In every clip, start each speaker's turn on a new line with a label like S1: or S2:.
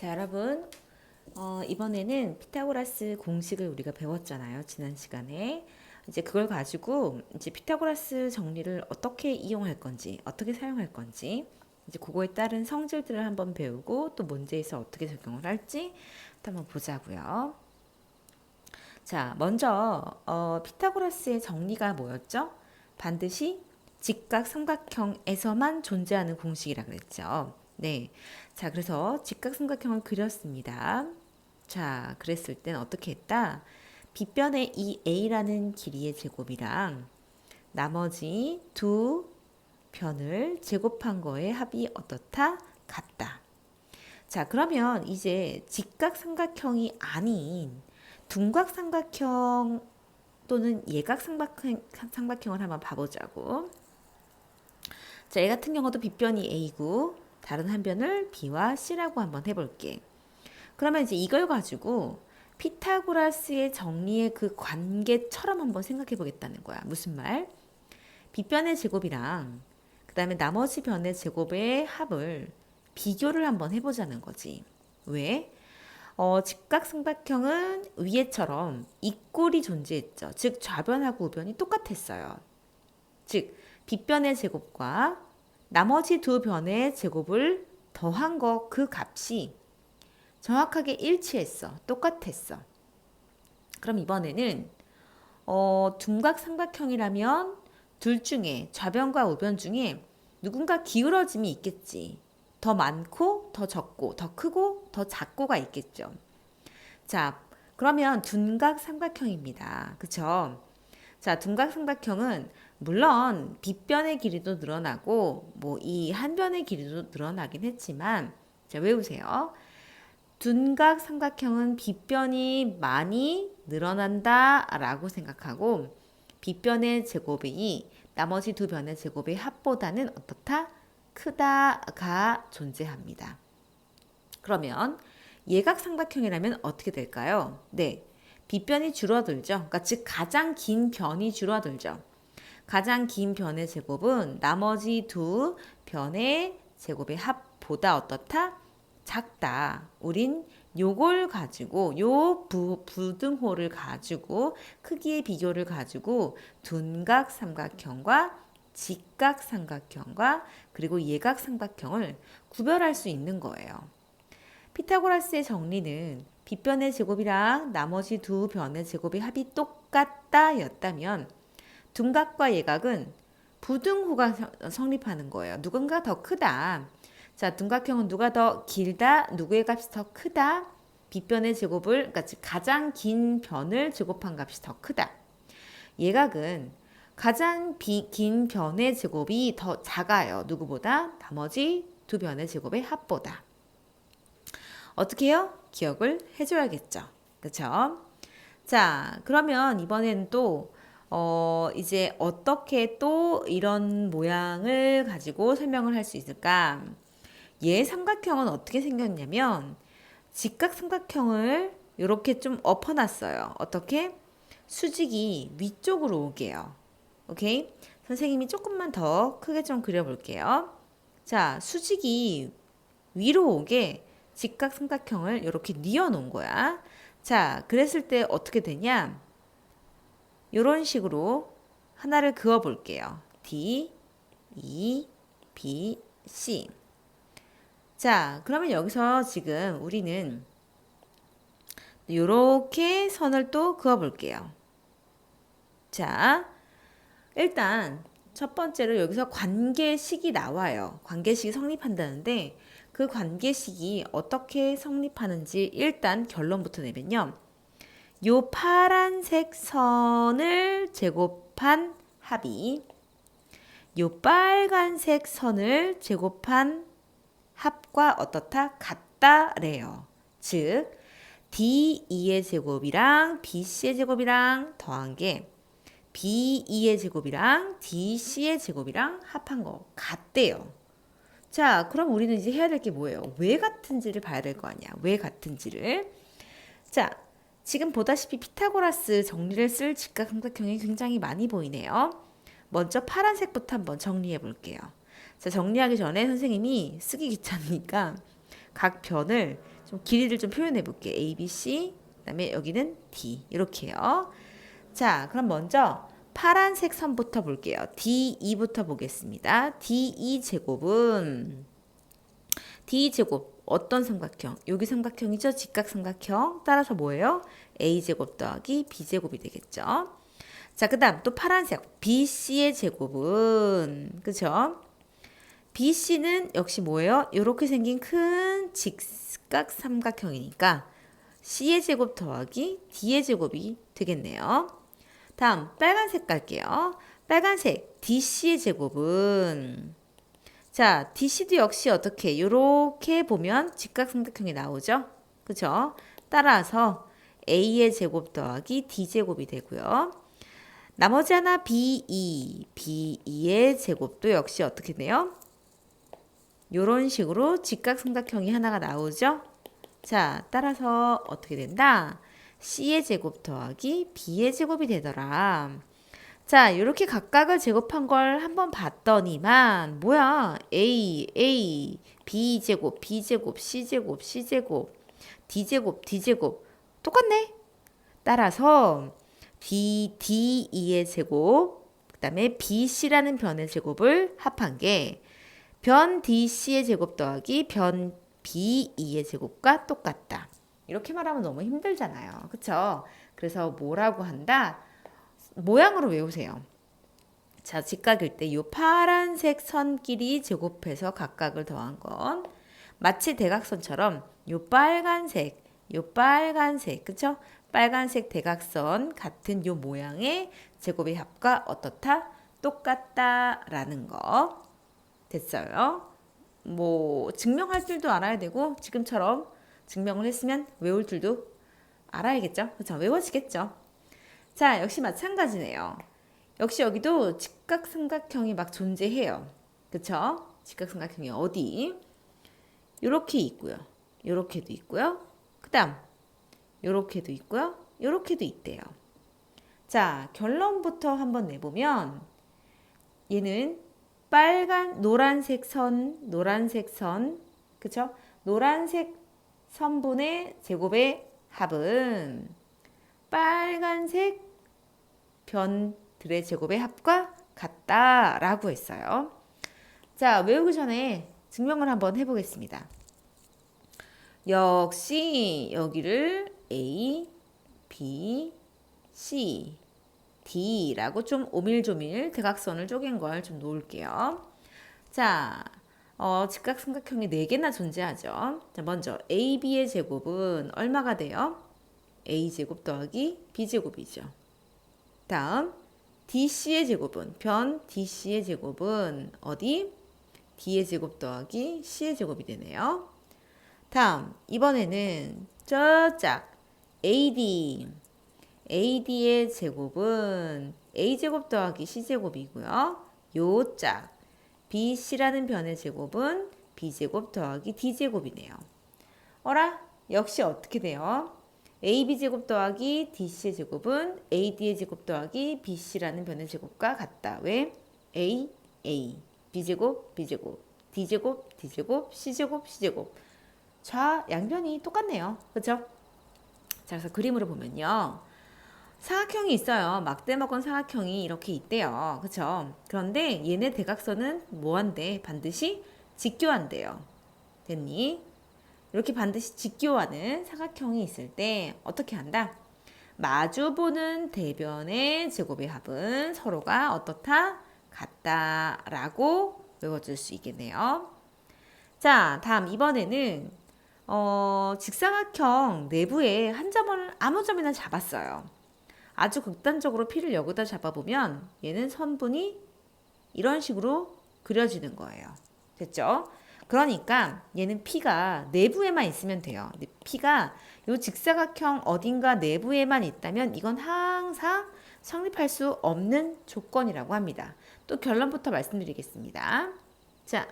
S1: 자, 여러분, 이번에는 피타고라스 공식을 우리가 배웠잖아요. 지난 시간에. 이제 그걸 가지고 이제 피타고라스 정리를 어떻게 이용할 건지, 어떻게 사용할 건지, 이제 그거에 따른 성질들을 한번 배우고 또 문제에서 어떻게 적용을 할지 또 한번 보자고요. 자, 먼저 피타고라스의 정리가 뭐였죠? 반드시 직각 삼각형에서만 존재하는 공식이라 그랬죠. 네. 자, 그래서 직각 삼각형을 그렸습니다. 자, 그랬을 땐 어떻게 했다? 빗변의 이 a라는 길이의 제곱이랑 나머지 두 변을 제곱한 거의 합이 어떻다? 같다. 자, 그러면 이제 직각 삼각형이 아닌 둔각 삼각형 또는 예각 삼각형을 한번 봐보자고. 자, 얘 같은 경우도 빗변이 A고 다른 한 변을 B와 C라고 한번 해볼게. 그러면 이제 이걸 가지고 피타고라스의 정리의 그 관계처럼 한번 생각해 보겠다는 거야. 무슨 말? 빗변의 제곱이랑 그 다음에 나머지 변의 제곱의 합을 비교를 한번 해보자는 거지. 왜? 직각삼각형은 위에처럼 이꼴이 존재했죠. 즉 좌변하고 우변이 똑같았어요. 즉 빗변의 제곱과 나머지 두 변의 제곱을 더한 거 그 값이 정확하게 일치했어. 똑같았어. 그럼 이번에는 둔각 삼각형이라면 둘 중에 좌변과 우변 중에 누군가 기울어짐이 있겠지. 더 많고 더 적고 더 크고 더 작고가 있겠죠. 자, 그러면 둔각 삼각형입니다. 그쵸? 자, 둔각 삼각형은 물론 빗변의 길이도 늘어나고 뭐 이 한 변의 길이도 늘어나긴 했지만 자, 외우세요. 둔각 삼각형은 빗변이 많이 늘어난다라고 생각하고 빗변의 제곱이 나머지 두 변의 제곱의 합보다는 어떻다? 크다가 존재합니다. 그러면 예각 삼각형이라면 어떻게 될까요? 네, 빗변이 줄어들죠. 그러니까 즉 가장 긴 변이 줄어들죠. 가장 긴 변의 제곱은 나머지 두 변의 제곱의 합보다 어떻다? 작다. 우린 요걸 가지고 요 부등호를 가지고 크기의 비교를 가지고 둔각 삼각형과 직각 삼각형과 그리고 예각 삼각형을 구별할 수 있는 거예요. 피타고라스의 정리는 빗변의 제곱이랑 나머지 두 변의 제곱의 합이 똑같다 였다면 둔각과 예각은 부등호가 성립하는 거예요. 누군가 더 크다. 자, 둔각형은 누가 더 길다, 누구의 값이 더 크다. 빗변의 제곱을, 그러니까 가장 긴 변을 제곱한 값이 더 크다. 예각은 가장 긴 변의 제곱이 더 작아요. 누구보다? 나머지 두 변의 제곱의 합보다. 어떻게 해요? 기억을 해줘야겠죠. 그쵸? 자, 그러면 이번엔 또 이제 어떻게 또 이런 모양을 가지고 설명을 할 수 있을까? 얘 삼각형은 어떻게 생겼냐면 직각 삼각형을 이렇게 좀 엎어놨어요. 어떻게? 수직이 위쪽으로 오게요. 오케이? 선생님이 조금만 더 크게 좀 그려볼게요. 자, 수직이 위로 오게 직각 삼각형을 이렇게 뉘어 놓은 거야. 자, 그랬을 때 어떻게 되냐? 이런 식으로 하나를 그어 볼게요. D, E, B, C. 자, 그러면 여기서 지금 우리는 이렇게 선을 또 그어 볼게요. 자, 일단 첫 번째로 여기서 관계식이 나와요. 관계식이 성립한다는데 그 관계식이 어떻게 성립하는지 일단 결론부터 내면요. 요 파란색 선을 제곱한 합이 요 빨간색 선을 제곱한 합과 어떻다? 같다래요. 즉 D2의 제곱이랑 BC의 제곱이랑 더한 게 B2의 제곱이랑 DC의 제곱이랑 합한 거 같대요. 자, 그럼 우리는 이제 해야 될 게 뭐예요? 왜 같은지를 봐야 될 거 아니야. 왜 같은지를. 자, 지금 보다시피 피타고라스 정리를 쓸 직각삼각형이 굉장히 많이 보이네요. 먼저 파란색부터 한번 정리해 볼게요. 자, 정리하기 전에 선생님이 쓰기 귀찮으니까 각 변을 좀 길이를 좀 표현해 볼게. A, B, C. 그다음에 여기는 D. 이렇게요. 자, 그럼 먼저 파란색 선부터 볼게요. D2부터 보겠습니다. D2 제곱은 D 제곱 어떤 삼각형? 여기 삼각형이죠. 직각삼각형. 따라서 뭐예요? A 제곱 더하기 B 제곱이 되겠죠. 자, 그다음 또 파란색 BC의 제곱은 그죠? BC는 역시 뭐예요? 이렇게 생긴 큰 직각 삼각형이니까 C의 제곱 더하기 D의 제곱이 되겠네요. 다음 빨간색 갈게요. 빨간색 DC의 제곱은 자, DC도 역시 어떻게 이렇게 보면 직각삼각형이 나오죠. 그죠? 따라서 A의 제곱 더하기 D 제곱이 되고요. 나머지 하나 B2의 제곱도 역시 어떻게 돼요? 이런 식으로 직각삼각형이 하나가 나오죠. 자, 따라서 어떻게 된다? C의 제곱 더하기 B의 제곱이 되더라. 자, 이렇게 각각을 제곱한 걸 한번 봤더니만 뭐야? A, B 제곱, B 제곱, C 제곱, C 제곱, D 제곱, D 제곱 똑같네. 따라서 D2의 제곱, 그 다음에 BC라는 변의 제곱을 합한 게 변 DC의 제곱 더하기 변 B2의 제곱과 똑같다. 이렇게 말하면 너무 힘들잖아요. 그쵸? 그래서 뭐라고 한다? 모양으로 외우세요. 자, 직각일 때 이 파란색 선끼리 제곱해서 각각을 더한 건 마치 대각선처럼 요 빨간색, 그쵸? 빨간색 대각선 같은 요 모양의 제곱의 합과 어떻다? 똑같다라는 거. 됐어요? 뭐 증명할 줄도 알아야 되고 지금처럼 증명을 했으면 외울 줄도 알아야겠죠? 그쵸? 외워지겠죠? 자, 역시 마찬가지네요. 역시 여기도 직각삼각형이 막 존재해요. 그쵸? 직각삼각형이 어디? 요렇게 있고요. 요렇게도 있고요. 그 다음 요렇게도 있고요. 요렇게도 있대요. 자, 결론부터 한번 내보면 얘는 노란색 선, 그쵸? 노란색 선분의 제곱의 합은 빨간색 변들의 제곱의 합과 같다라고 했어요. 자, 외우기 전에 증명을 한번 해보겠습니다. 역시 여기를 A, B, C, D라고 좀 오밀조밀 대각선을 쪼갠 걸 좀 놓을게요. 자, 직각삼각형이 4개나 존재하죠. 자, 먼저 AB의 제곱은 얼마가 돼요? A제곱 더하기 B제곱이죠. 다음 DC의 제곱은 변 DC의 제곱은 어디? D의 제곱 더하기 C의 제곱이 되네요. 다음 이번에는 저짝 AD의 제곱은 A제곱 더하기 C제곱이고요. 요짝 BC라는 변의 제곱은 B제곱 더하기 D제곱이네요. 어라? 역시 어떻게 돼요? AB제곱 더하기 DC의 제곱은 AD의 제곱 더하기 BC라는 변의 제곱과 같다. 왜? A, B제곱, B제곱, D제곱, D제곱, C제곱, C제곱. 양변이 똑같네요. 그렇죠? 자, 그래서 그림으로 보면요. 사각형이 있어요. 막대 먹은 사각형이 이렇게 있대요. 그렇죠? 그런데 얘네 대각선은 뭐한대? 반드시 직교한대요. 됐니? 이렇게 반드시 직교하는 사각형이 있을 때 어떻게 한다? 마주보는 대변의 제곱의 합은 서로가 어떻다? 같다라고 외워줄 수 있겠네요. 자, 다음 이번에는 직사각형 내부에 한 점을 아무 점이나 잡았어요. 아주 극단적으로 P를 여기다 잡아보면 얘는 선분이 이런 식으로 그려지는 거예요. 됐죠? 그러니까 얘는 P가 내부에만 있으면 돼요. P가 이 직사각형 어딘가 내부에만 있다면 이건 항상 성립할 수 없는 조건이라고 합니다. 또 결론부터 말씀드리겠습니다. 자,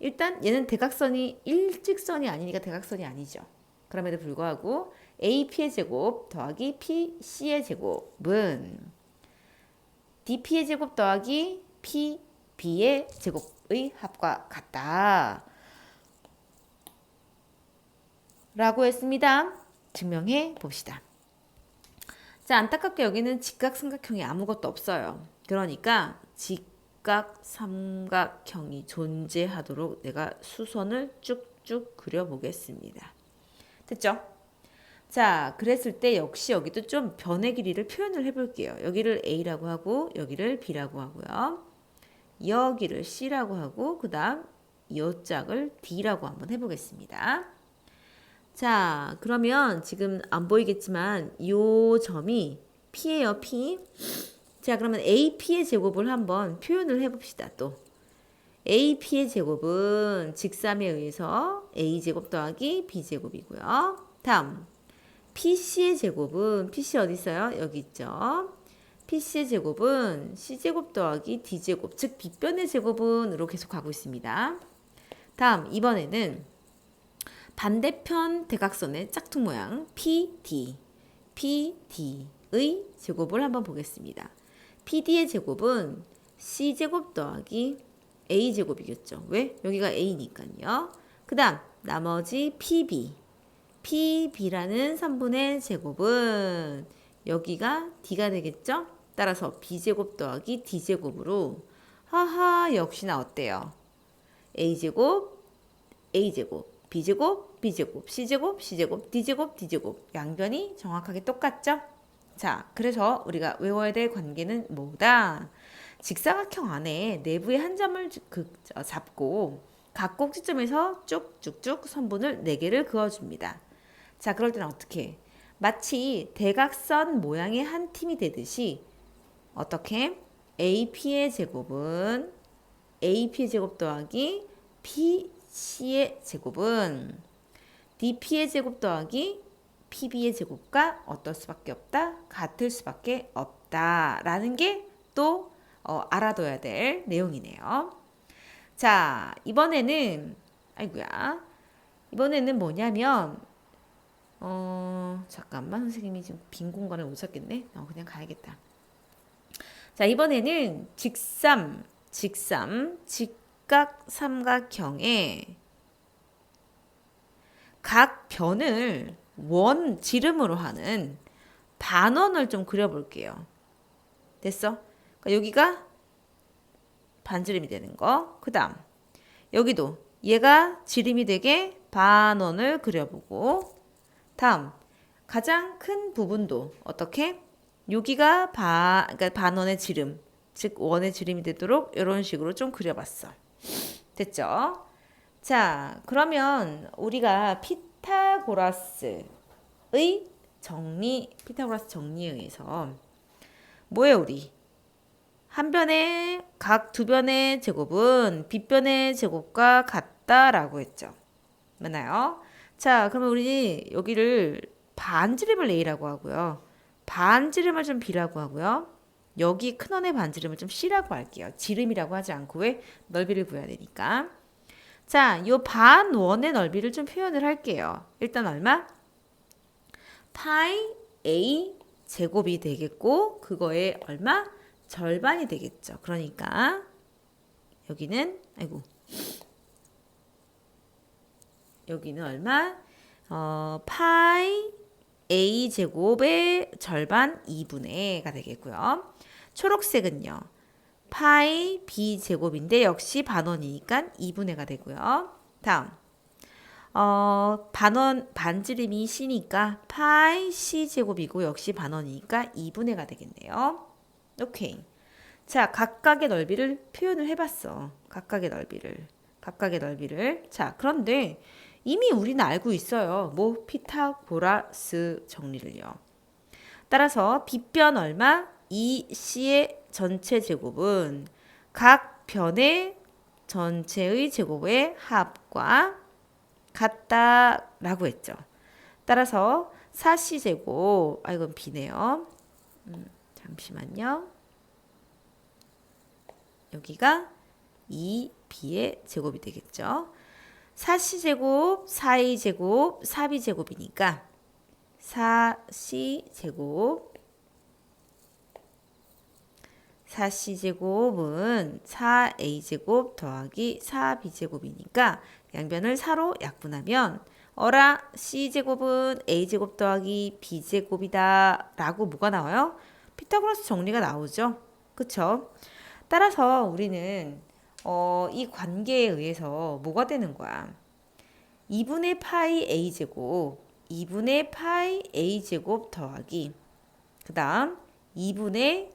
S1: 일단 얘는 대각선이 일직선이 아니니까 대각선이 아니죠. 그럼에도 불구하고 AP의 제곱 더하기 PC의 제곱은 DP의 제곱 더하기 PB의 제곱의 합과 같다. 라고 했습니다. 증명해 봅시다. 자, 안타깝게 여기는 직각삼각형이 아무것도 없어요. 그러니까 직각삼각형이 존재하도록 내가 수선을 쭉쭉 그려보겠습니다. 됐죠? 자, 그랬을 때 역시 여기도 좀 변의 길이를 표현을 해볼게요. 여기를 A라고 하고 여기를 B라고 하고요. 여기를 C라고 하고 그 다음 이 짝을 D라고 한번 해보겠습니다. 자, 그러면 지금 안 보이겠지만 이 점이 P예요, P. 자, 그러면 AP의 제곱을 한번 표현을 해봅시다, 또. AP의 제곱은 직삼에 의해서 A제곱 더하기 B제곱이고요. 다음, PC의 제곱은, PC 어디 있어요? 여기 있죠. PC의 제곱은 C제곱 더하기 D제곱, 즉 빗변의 제곱은으로 계속 가고 있습니다. 다음, 이번에는 반대편 대각선의 짝퉁 모양 PD, PD의 제곱을 한번 보겠습니다. PD의 제곱은 C제곱 더하기 A제곱이겠죠. 왜? 여기가 A니까요. 그 다음 나머지 PB라는 선분의 제곱은 여기가 D가 되겠죠. 따라서 B제곱 더하기 D제곱으로 하하 역시나 어때요? A제곱, A제곱, B제곱, B제곱, C제곱, C제곱, D제곱, D제곱 양변이 정확하게 똑같죠? 자, 그래서 우리가 외워야 될 관계는 뭐다? 직사각형 안에 내부의 한 점을 잡고 각 꼭지점에서 쭉쭉쭉 선분을 4개를 그어줍니다. 자, 그럴 때는 어떻게? 마치 대각선 모양의 한 팀이 되듯이 어떻게? AP의 제곱은 AP의 제곱 더하기 BC의 제곱은 DP의 제곱 더하기 PB의 제곱과 어떨 수밖에 없다? 같을 수밖에 없다라는 게 또 알아둬야 될 내용이네요. 자, 이번에는 이번에는 뭐냐면 잠깐만 선생님이 지금 빈 공간을 못 찾겠네. 그냥 가야겠다. 자, 이번에는 직각삼각형의 각 변을 원 지름으로 하는 반원을 좀 그려볼게요. 됐어? 그러니까 여기가 반지름이 되는 거. 그 다음 여기도 얘가 지름이 되게 반원을 그려보고 다음 가장 큰 부분도 어떻게? 여기가 그러니까 반원의 지름, 즉 원의 지름이 되도록 이런 식으로 좀 그려봤어. 됐죠? 자, 그러면 우리가 피타고라스 정리에 의해서 뭐예요, 우리? 한 변의 각 두 변의 제곱은 빗변의 제곱과 같다라고 했죠. 맞나요? 자, 그러면 우리 여기를 반지름을 A라고 하고요. 반지름을 좀 B라고 하고요. 여기 큰 원의 반지름을 좀 C라고 할게요. 지름이라고 하지 않고 왜? 넓이를 구해야 되니까. 자, 이 반원의 넓이를 좀 표현을 할게요. 일단 얼마? 파이 A 제곱이 되겠고 그거의 얼마? 절반이 되겠죠. 그러니까 여기는 여기는 얼마? 파이 A 제곱의 절반 2분의가 되겠고요. 초록색은요. 파이 B 제곱인데 역시 반원이니까 2분의가 되고요. 다음 반지름이 C니까 파이 C 제곱이고 역시 반원이니까 2분의가 되겠네요. 오케이. 자, 각각의 넓이를 표현을 해봤어. 각각의 넓이를. 자, 그런데 이미 우리는 알고 있어요. 뭐 피타고라스 정리를요. 따라서 빗변 얼마? 2C의 전체 제곱은 각 변의 전체의 제곱의 합과 같다라고 했죠. 따라서 4C 제곱, 이건 B네요. 잠시만요. 여기가 2B의 제곱이 되겠죠. 4C제곱, 4A제곱, 4B제곱이니까 4C제곱은 4A제곱 더하기 4B제곱이니까 양변을 4로 약분하면 어라 C제곱은 A제곱 더하기 B제곱이다 라고 뭐가 나와요? 피타고라스 정리가 나오죠. 그쵸? 따라서 우리는 이 관계에 의해서 뭐가 되는 거야? 2분의 파이 A제곱 2분의 파이 A제곱 더하기 그 다음 2분의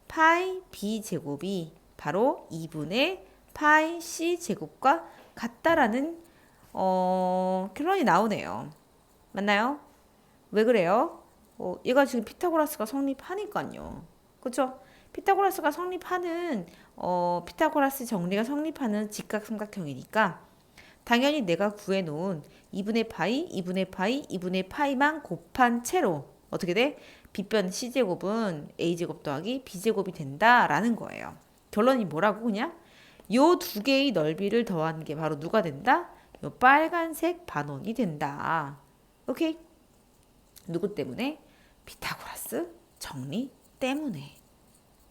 S1: 파이 B제곱이 바로 2분의 파이 C제곱과 같다라는 결론이 나오네요. 맞나요? 왜 그래요? 얘가 지금 피타고라스가 성립하니까요. 그쵸? 피타고라스가 성립하는 피타고라스 정리가 성립하는 직각삼각형이니까 당연히 내가 구해놓은 2분의 파이, 2분의 파이, 2분의 파이만 곱한 채로 어떻게 돼? B변 C제곱은 A제곱 더하기 B제곱이 된다라는 거예요. 결론이 뭐라고 그냥? 요 두 개의 넓이를 더한 게 바로 누가 된다? 요 빨간색 반원이 된다. 오케이? 누구 때문에? 피타고라스 정리 때문에.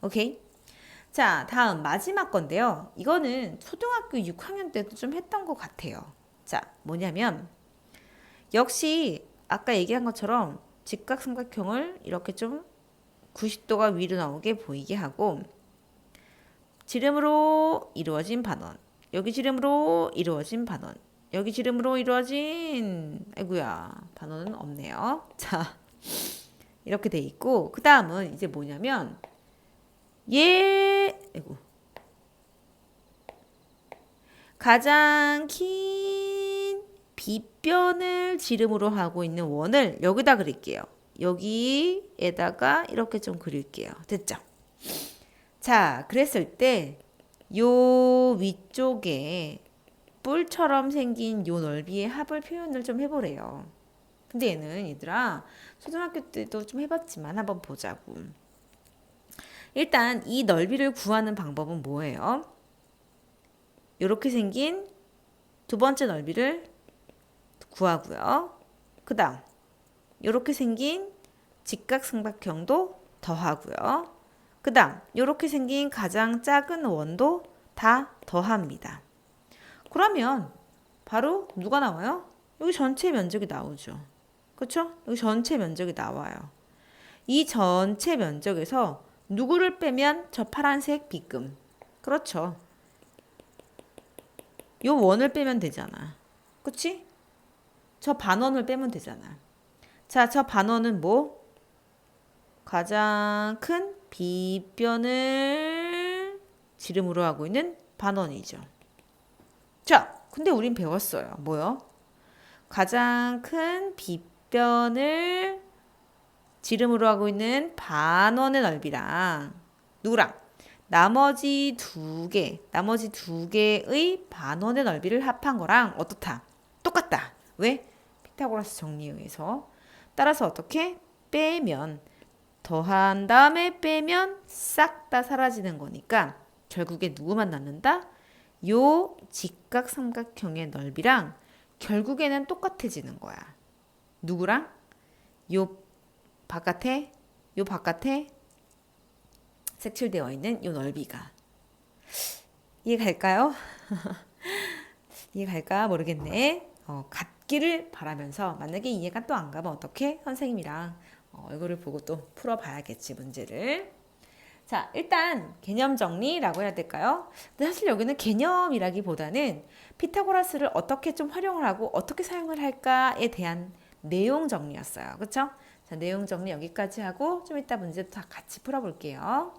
S1: 오케이? 자, 다음 마지막 건데요. 이거는 초등학교 6학년 때도 좀 했던 것 같아요. 자, 뭐냐면 역시 아까 얘기한 것처럼 직각삼각형을 이렇게 좀 90도가 위로 나오게 보이게 하고 지름으로 이루어진 반원, 여기 지름으로 이루어진 반원, 여기 지름으로 이루어진 아이고야 반원은 없네요. 자, 이렇게 돼 있고 그 다음은 이제 뭐냐면 아이고 가장 긴 빗변을 지름으로 하고 있는 원을 여기다 그릴게요. 여기에다가 이렇게 좀 그릴게요. 됐죠? 자, 그랬을 때 요 위쪽에 뿔처럼 생긴 요 넓이의 합을 표현을 좀 해보래요. 근데 얘는 얘들아 초등학교 때도 좀 해봤지만 한번 보자고. 일단 이 넓이를 구하는 방법은 뭐예요? 이렇게 생긴 두 번째 넓이를 구하고요. 그 다음 이렇게 생긴 직각삼각형도 더하고요. 그 다음 이렇게 생긴 가장 작은 원도 다 더합니다. 그러면 바로 누가 나와요? 여기 전체 면적이 나오죠. 그렇죠? 여기 전체 면적이 나와요. 이 전체 면적에서 누구를 빼면 저 파란색 빗금. 그렇죠. 요 원을 빼면 되잖아. 그치? 저 반원을 빼면 되잖아. 자, 저 반원은 뭐? 가장 큰 빗변을 지름으로 하고 있는 반원이죠. 자, 근데 우린 배웠어요. 뭐요? 가장 큰 빗변을 지름으로 하고 있는 반원의 넓이랑 누구랑? 나머지 두 개의 반원의 넓이를 합한 거랑 어떻다? 똑같다. 왜? 피타고라스 정리에 의해서. 따라서 어떻게? 빼면 더한 다음에 빼면 싹 다 사라지는 거니까 결국에 누구만 남는다? 요 직각삼각형의 넓이랑 결국에는 똑같아지는 거야. 누구랑? 요 바깥에 색칠되어 있는 요 넓이가. 이해갈까요? 이해갈까 모르겠네. 같기를 바라면서 만약에 이해가 또 안 가면 어떻게? 선생님이랑 얼굴을 보고 또 풀어봐야겠지 문제를. 자, 일단 개념 정리라고 해야 될까요? 근데 사실 여기는 개념이라기보다는 피타고라스를 어떻게 좀 활용을 하고 어떻게 사용을 할까에 대한 내용 정리였어요. 그렇죠? 자, 내용 정리 여기까지 하고 좀 이따 문제 다 같이 풀어볼게요.